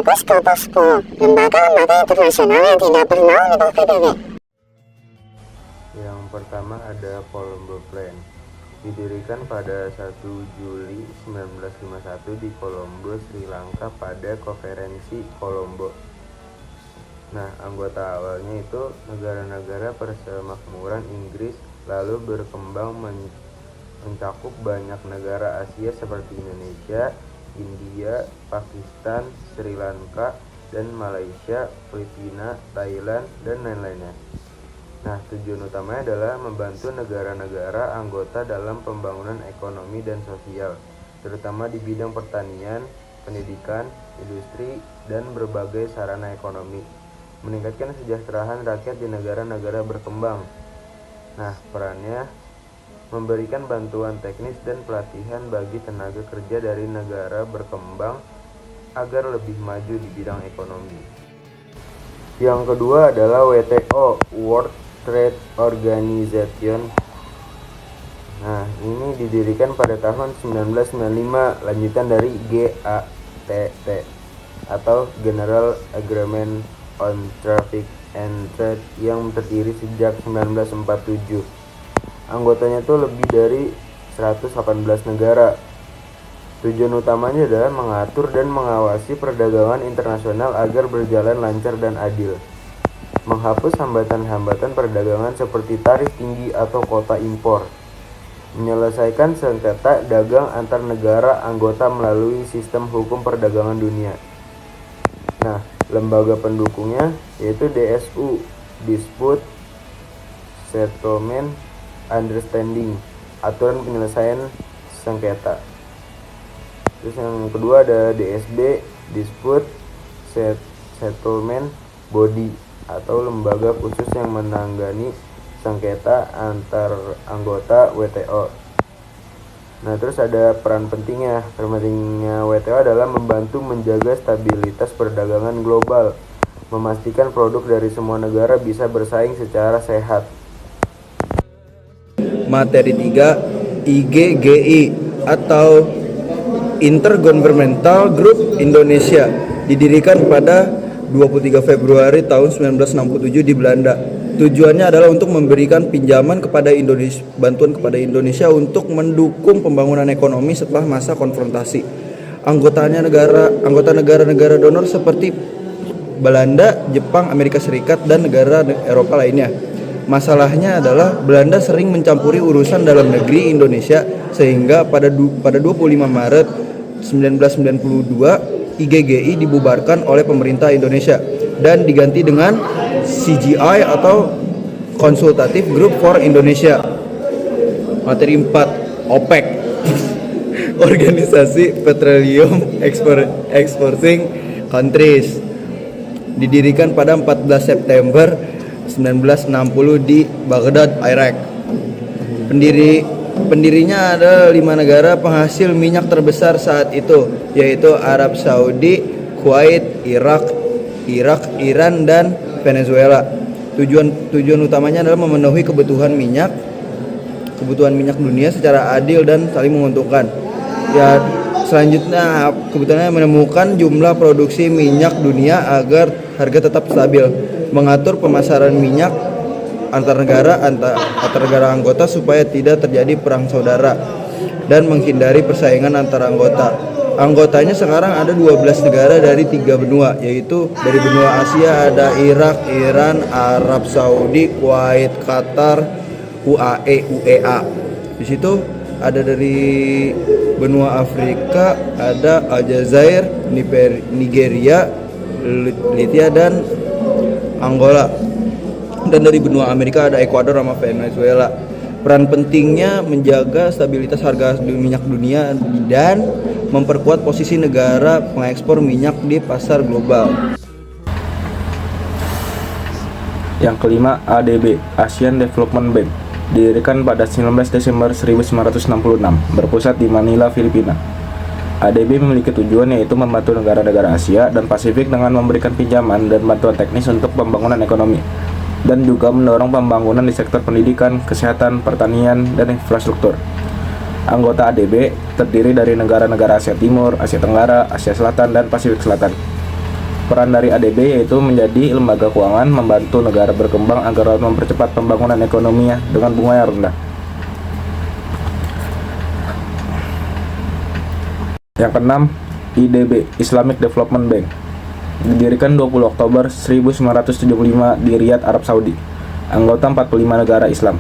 POSCO, lembaga-lembaga internasional yang tidak bernaung di bawah PBB. Yang pertama ada Colombo Plan. Didirikan pada 1 Juli 1951 di Colombo, Sri Lanka pada Konferensi Colombo. Nah, anggota awalnya itu negara-negara persemakmuran Inggris, lalu berkembang mencakup banyak negara Asia seperti Indonesia, India, Pakistan, Sri Lanka, dan Malaysia, Filipina, Thailand, dan lain-lainnya. Nah, tujuan utamanya adalah membantu negara-negara anggota dalam pembangunan ekonomi dan sosial, terutama di bidang pertanian, pendidikan, industri, dan berbagai sarana ekonomi, meningkatkan kesejahteraan rakyat di negara-negara berkembang. Nah, perannya memberikan bantuan teknis dan pelatihan bagi tenaga kerja dari negara berkembang agar lebih maju di bidang ekonomi. Yang kedua adalah WTO, World Trade Organization. Nah, ini didirikan pada tahun 1995, lanjutan dari GATT atau General Agreement on Traffic and Trade yang terdiri sejak 1947. Anggotanya itu lebih dari 118 negara. Tujuan utamanya adalah mengatur dan mengawasi perdagangan internasional agar berjalan lancar dan adil, menghapus hambatan-hambatan perdagangan seperti tarif tinggi atau kota impor, menyelesaikan sengketa dagang antar negara anggota melalui sistem hukum perdagangan dunia. Nah, lembaga pendukungnya yaitu DSU, Dispute Settlement Understanding, aturan penyelesaian sengketa. Terus yang kedua ada DSB, Dispute Settlement Body, atau lembaga khusus yang menangani sengketa antar anggota WTO. Nah, terus ada peran pentingnya. Peran pentingnya WTO adalah membantu menjaga stabilitas perdagangan global, memastikan produk dari semua negara bisa bersaing secara sehat. Materi 3, IGGI atau Intergovernmental Group Indonesia, didirikan pada 23 Februari tahun 1967 di Belanda. Tujuannya adalah untuk memberikan pinjaman kepada Indonesia, bantuan kepada Indonesia untuk mendukung pembangunan ekonomi setelah masa konfrontasi. Anggota negara-negara donor seperti Belanda, Jepang, Amerika Serikat, dan negara Eropa lainnya. Masalahnya adalah Belanda sering mencampuri urusan dalam negeri Indonesia, sehingga pada 25 Maret 1992 IGGI dibubarkan oleh pemerintah Indonesia dan diganti dengan CGI atau Consultative Group for Indonesia. Materi 4, OPEC Organisasi Petroleum Exporting Countries, didirikan pada 14 September 1960 di Baghdad, Irak. Pendirinya ada 5 negara penghasil minyak terbesar saat itu, yaitu Arab Saudi, Kuwait, Irak, Iran, dan Venezuela. Tujuan utamanya adalah memenuhi kebutuhan minyak dunia secara adil dan saling menguntungkan. Ya, selanjutnya kebutuhannya menemukan jumlah produksi minyak dunia agar harga tetap stabil, mengatur pemasaran minyak antar negara anggota supaya tidak terjadi perang saudara, dan menghindari persaingan antar anggota. Anggotanya sekarang ada 12 negara dari 3 benua, yaitu dari benua Asia ada Irak, Iran, Arab Saudi, Kuwait, Qatar, UAE, UEA. Di situ ada dari benua Afrika ada Aljazair, Nigeria, Libya, dan Angola. Dan dari benua Amerika ada Ekuador sama Venezuela. Peran pentingnya menjaga stabilitas harga minyak dunia dan memperkuat posisi negara pengekspor minyak di pasar global. Yang kelima, ADB, Asian Development Bank, didirikan pada 19 Desember 1966, berpusat di Manila, Filipina. ADB memiliki tujuan yaitu membantu negara-negara Asia dan Pasifik dengan memberikan pinjaman dan bantuan teknis untuk pembangunan ekonomi, dan juga mendorong pembangunan di sektor pendidikan, kesehatan, pertanian, dan infrastruktur. Anggota ADB terdiri dari negara-negara Asia Timur, Asia Tenggara, Asia Selatan, dan Pasifik Selatan. Peran dari ADB yaitu menjadi lembaga keuangan membantu negara berkembang agar dapat mempercepat pembangunan ekonominya dengan bunga yang rendah. Yang keenam, IDB, Islamic Development Bank. Didirikan 20 Oktober 1975 di Riyadh, Arab Saudi. Anggota 45 negara Islam.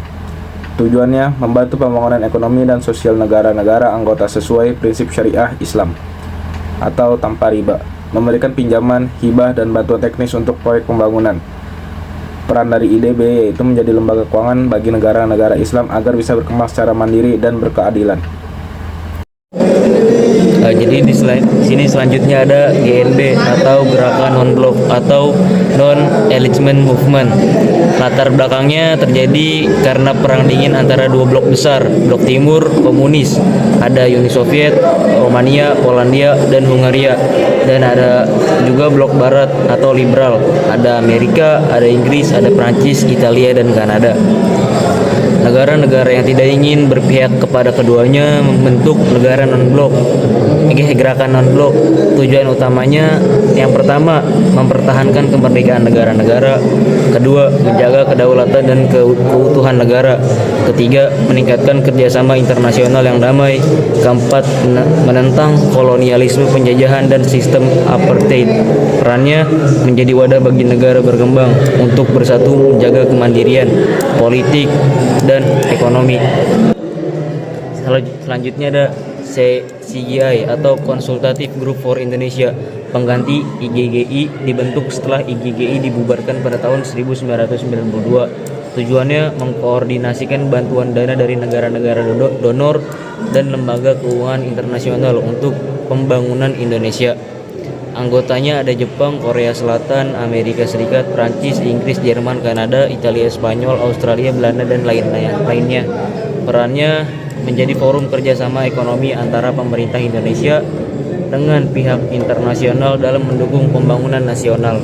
Tujuannya membantu pembangunan ekonomi dan sosial negara-negara anggota sesuai prinsip syariah Islam atau tanpa riba, memberikan pinjaman, hibah, dan bantuan teknis untuk proyek pembangunan. Peran dari IDB yaitu menjadi lembaga keuangan bagi negara-negara Islam agar bisa berkembang secara mandiri dan berkeadilan. Jadi di sini selanjutnya ada GNB atau Gerakan Non-Blok atau Non-Alignment Movement. Latar belakangnya terjadi karena perang dingin antara dua blok besar, blok timur komunis, ada Uni Soviet, Romania, Polandia, dan Hungaria, dan ada juga blok barat atau liberal, ada Amerika, ada Inggris, ada Prancis, Italia, dan Kanada. Negara-negara yang tidak ingin berpihak kepada keduanya membentuk negara non-blok. Gerakan non-blok tujuan utamanya yang pertama mempertahankan kemerdekaan negara-negara, kedua menjaga kedaulatan dan keutuhan negara, ketiga meningkatkan kerjasama internasional yang damai, keempat menentang kolonialisme, penjajahan, dan sistem apartheid. Perannya menjadi wadah bagi negara berkembang untuk bersatu menjaga kemandirian politik dan ekonomi. Selanjutnya ada CGI atau Consultative Group for Indonesia, pengganti IGGI, dibentuk setelah IGGI dibubarkan pada tahun 1992. Tujuannya mengkoordinasikan bantuan dana dari negara-negara donor dan lembaga keuangan internasional untuk pembangunan Indonesia. Anggotanya ada Jepang, Korea Selatan, Amerika Serikat, Prancis, Inggris, Jerman, Kanada, Italia, Spanyol, Australia, Belanda, dan lainnya. Perannya menjadi forum kerjasama ekonomi antara pemerintah Indonesia dengan pihak internasional dalam mendukung pembangunan nasional.